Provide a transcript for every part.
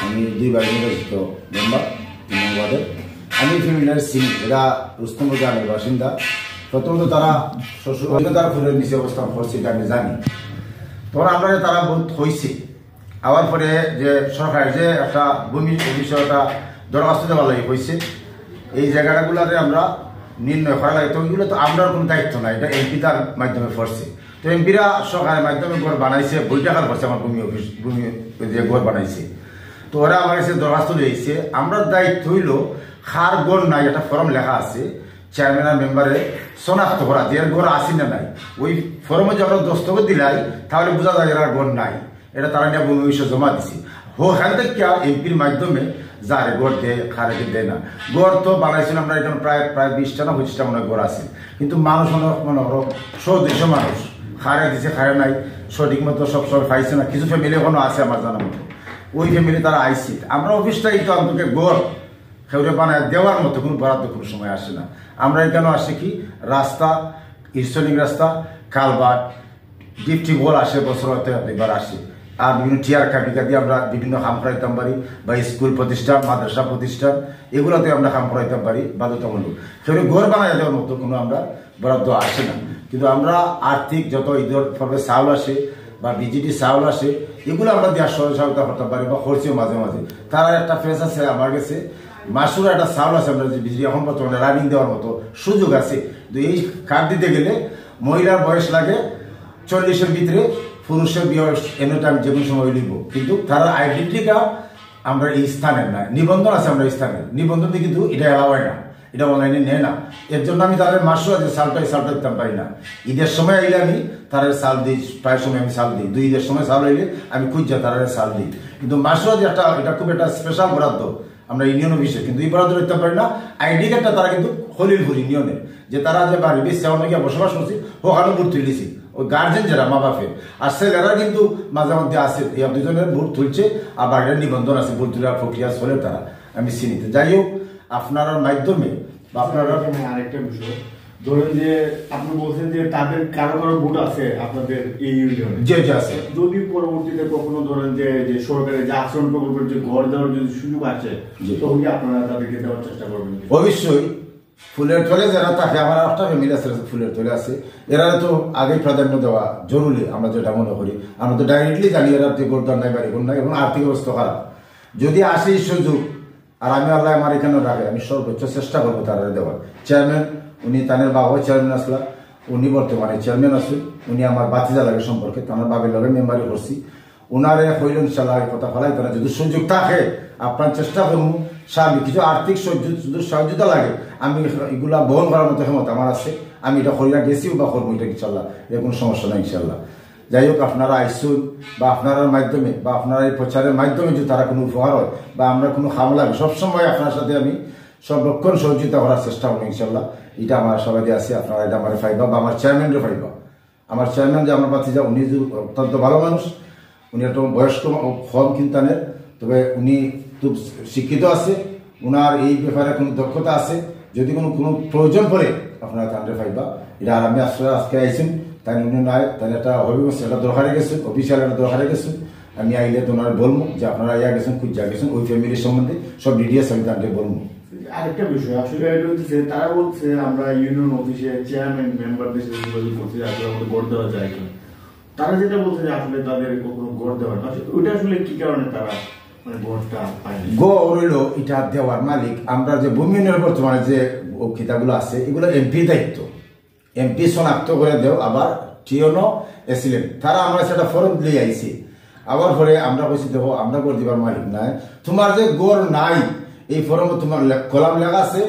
আমি 2 বাড়ি নির্বাচিত মেম্বার 3 নং ওয়ার্ডের। আমি ফ্যামিলির সিং এরা রুস্তম গ্রামের বাসিন্দা। প্রথমত তারা শ্বশুর তারা ফুলের নিচে অবস্থান করছে এটা আমি জানি। তখন আমরা তারা বহুত হয়েছে আবার পরে যে সরকারের যে একটা ভূমি বিষয়টা দরখাস্ত দেওয়ার লাগে হয়েছে, এই জায়গাগুলোতে আমরা নির্ণয় করা লাগে। তো এগুলো তো আমরার কোনো দায়িত্ব নাই, এটা এমপি তার মাধ্যমে করছে। তো এমপিরা সরকারের মাধ্যমে ঘর বানাইছে, 2 টাকার করছে আমার ভূমি অফিস ভূমি যে ঘর বানাইছে। তো ওরা আমার কাছে দরখাস্ত দিয়েছে। আমরা দায়িত্ব হইল খার গড় নাই একটা ফর্ম লেখা আছে চেয়ারম্যান আর মেম্বারে শনাক্ত করা যে এর ঘর আসি না নাই। ওই ফর্মে যখন দস্তখত দিলাই তাহলে বোঝা যায় এরা ঘর নাই, এটা তারা নিয়ে ভূমি অফিসে জমা দিছি। ওখান থেকে এমপির মাধ্যমে যারে গড় দেয় খারেকে দেয় না। গড় তো বানাইছিল আমরা এখানে প্রায় 20টা না 25টা মনে গড় আছে, কিন্তু মানুষ মনে হলো 100-200 মানুষ খারে দিছে, খারে নাই সঠিক মতো সবসময় পাইছে না। কিছু ফ্যামিলি এখনো আছে আমার জানা মতো, ওই ফ্যামিলি তারা আইসি। আমরা অফিসটাই তো আমাকে গড় খেউরে বানায় দেওয়ার মতো কোনো বরাদ্দ কোনো সময় আসে না। আমরা এখানে আসে কি রাস্তা, ইনস্টলিং রাস্তা, কালভার্ট, ডিপ টিউবওয়েল আসে, বছর হতে 2বার আসে। আর বিভিন্ন টিয়ার কাটিকা দিয়ে আমরা বিভিন্ন কাম করাইতাম পারি, বা স্কুল প্রতিষ্ঠান, মাদ্রাসা প্রতিষ্ঠান, এগুলোতে আমরা কাম করাইতাম পারি বাধ্যতামূলক। সেগুলো ঘর বানাই দেওয়ার মতো কোনো আমরা বরাদ্দ আসে না। কিন্তু আমরা আর্থিক যত ঈদের পর্বে চাউল আসে বা বিজিটি চাউল আসে, এগুলো আমরা দেওয়ার সহযোগিতা করতে পারি বা করছিও মাঝে মাঝে। তারা একটা ফেস আছে আমার কাছে, মাসুর একটা চাউল আছে, আমরা যে বিজলি এখন বর্তমানে রানিং দেওয়ার মতো সুযোগ আছে। কিন্তু এই কার্ড দিতে গেলে মহিলার বয়স লাগে 40-এর ভিতরে, পুরুষের বয়স এনে টাইম যে কোনো সময় লিখব। কিন্তু তারা আইডেন্টি কার্ড আমরা এই স্থানের না, নিবন্ধন আছে আমরা স্থানের নিবন্ধন দিয়ে, কিন্তু এটা এলাও হয় না, এটা অনলাইনে নেয় না। এর জন্য আমি তাদের মাসুর আছে চালটা দিতে পারি না। ঈদের সময় আইলে আমি তাদের চাল দিই, প্রায় সময় আমি চাল দিই। 2 ঈদের সময় চাল আইলে আমি খুঁজা তাদের চাল দিই। কিন্তু মাসুর আছে একটা, এটা খুব একটা স্পেশাল বরাদ্দ আমরা ইউনিয়ন অফিসে, কিন্তু এই বরাদ্দ দিতে পারি না। আইডি কার্ডটা তারা কিন্তু হলিলপুর ইউনিয়নের যে তারা যে বাড়ি বেশি অনেকে বসবাস করছি ওখানে ভোট তুলেছি, ওই গার্জেন যারা মা বাপের আর ছেলেরা কিন্তু মাঝে মধ্যে আছে, এই 2 জনের ভোট তুলছে আর বাড়ির নিবন্ধন আছে, ভোট তোলার প্রক্রিয়া চলে তারা আমি চিনিতে। যাই হোক, আপনার মাধ্যমে বা আপনারা আরেকটা বিষয় ধরেন যে আপনি বলছেন যে তাদের কারো কারো ভোট আছে আপনাদের এই ইউনিয়নে, যে আছে, যদি পরবর্তীতে কখনো ধরেন যে সরকারের যে আশ্রম প্রকল্পের যে ঘর দেওয়ার যদি সুযোগ আছে, তখন কি আপনারা তাদেরকে দেওয়ার চেষ্টা করবেন? অবশ্যই। ফুলের তলে যারা থাকে, আমার একটা ফ্যামিলি আছে ফুলের তলে আছে, এরা তো আগেই প্রাধান্য দেওয়া জরুরি আমরা যেটা মনে করি। আমরা তো ডাইরেক্টলি জানি এরা গোরদার নাই, বাড়ি নাই, এবং আর্থিক অবস্থা খারাপ। যদি আসে এই সুযোগ আর আমি আল্লাহ আমার এখানে রাখে, আমি সর্বোচ্চ চেষ্টা করবো তারা দেওয়ার। চেয়ারম্যান উনি তানের বাবা চেয়ারম্যান আসলা, উনি বর্তমানে চেয়ারম্যান আছেন, উনি আমার বাতিজা লাগে সম্পর্কে, তার বাবার লগে মেম্বারি করছি। ওনারে হইল ইনশাল্লাহ কথা ফেলাই তারা যদি সুযোগ থাকে আপনার চেষ্টা করবো। স্বাভাবিক কিছু আর্থিক সহযোগিতা লাগে, আমি এগুলা বহন করার মতো ক্ষমতা আমার আছে, আমি এটা করিয়া গেছিও বা করবো এটা ইনশাল্লাহ, এর কোনো সমস্যা নাই ইনশাল্লাহ। যাই হোক, আপনারা আইসুন বা আপনার মাধ্যমে বা আপনারা এই প্রচারের মাধ্যমে যদি তারা কোনো উপহার হয় বা আমরা কোনো খাম লাগে, সবসময় আপনার সাথে আমি সর্বক্ষণ সহযোগিতা করার চেষ্টা করবো ইনশাল্লাহ। এটা আমার সবাই আছে, আপনারা এটা আমার ফাইবা বা আমার চেয়ারম্যানরে ফাইবা। আমার চেয়ারম্যান যে আমার বাতিজা, উনি অত্যন্ত ভালো মানুষ, উনি একটা বয়স্ক কম কিনতানের, তবে উনি খুব শিক্ষিত আছে, ওনার এই ব্যাপারে কোনো দক্ষতা আছে। যদি কোনো প্রয়োজন পড়ে আপনারা তাহলে ফাইবা। এটা আর আমি আজকে আইসেন তাই উনি নাই, তাহলে একটা অভিজ্ঞতা একটা দরকারে গেছেন, অফিসিয়াল একটা দরকারে গেছেন, আমি আইলে তোমার বলবো যে আপনারা ইয়া গেছেন, খুঁজা গেছেন, ওই ফ্যামিলির সম্বন্ধে সব ডিটেলস আমি তাকে বলবো। আরেকটা বিষয় আসলে এটা হচ্ছে, তারা বলছে আমরা ইউনিয়ন অফিসে চেয়ারম্যান মেম্বারদের সাথে যোগাযোগ করতে যে আসলে আমাদের গড় দেওয়া যায় কিনা। তারা যেটা বলছে যে আসলে তাদের কখনো গড় দেওয়া না, ওইটা আসলে কি কারণে তারা এটা দেওয়ার মালিক আমরা যে ভূমি উন্নয়ন বর্তমানে যে খিতাগুলো আছে এগুলো এমপি দায়িত্ব, এমপি শনাক্ত করে দেও। আবার টিওনো এসিলেন তারা আমরা সেটা ফরম দিয়ে আইছি, আবার পরে আমরা বলছি দেখো আমরা করে দিবার মালিক নাই, তোমার যে গড় নাই এই ফরমে তোমার কলাম লেখা আছে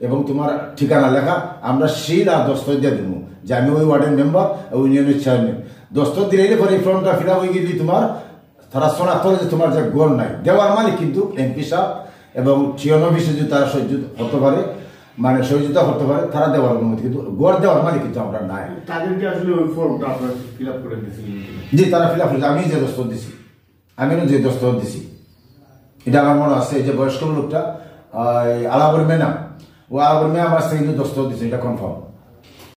এবং তোমার ঠিকানা লেখা, আমরা শিল আর দস্তর দিয়ে দিব যে আমি ওই ওয়ার্ডের মেম্বার ইউনিয়নের চেয়ারম্যান। দস্তর দিলে পরে এই ফর্মটা ফিল আপ হয়ে গেলি তোমার তারা শনাক্ত যে তোমার যে গড় নাই, দেওয়ার মালিক কিন্তু এমপি সাহেব এবং টিওনো অফিসে যদি তারা হতে পারে, মানে সহযোগিতা করতে পারে, তারা দেওয়ার অনুমতি, কিন্তু গড় দেওয়ার মালিক কিন্তু আমরা নাই। তাদেরকে আসলে ওই ফর্মটা আপনারা ফিল আপ করে দিয়েছিলেন? জি, তারা ফিল আপ করেছে, আমি যে দস্তর দিছি, আমিও যে দস্তর দিছি, এটা আমার মনে আছে। এই যে বয়স্ক লোকটা আলাবর মেনা, ও আলাবর মেয়ে আমার সাথে কিন্তু দস্তর দিছে, এটা কনফার্ম।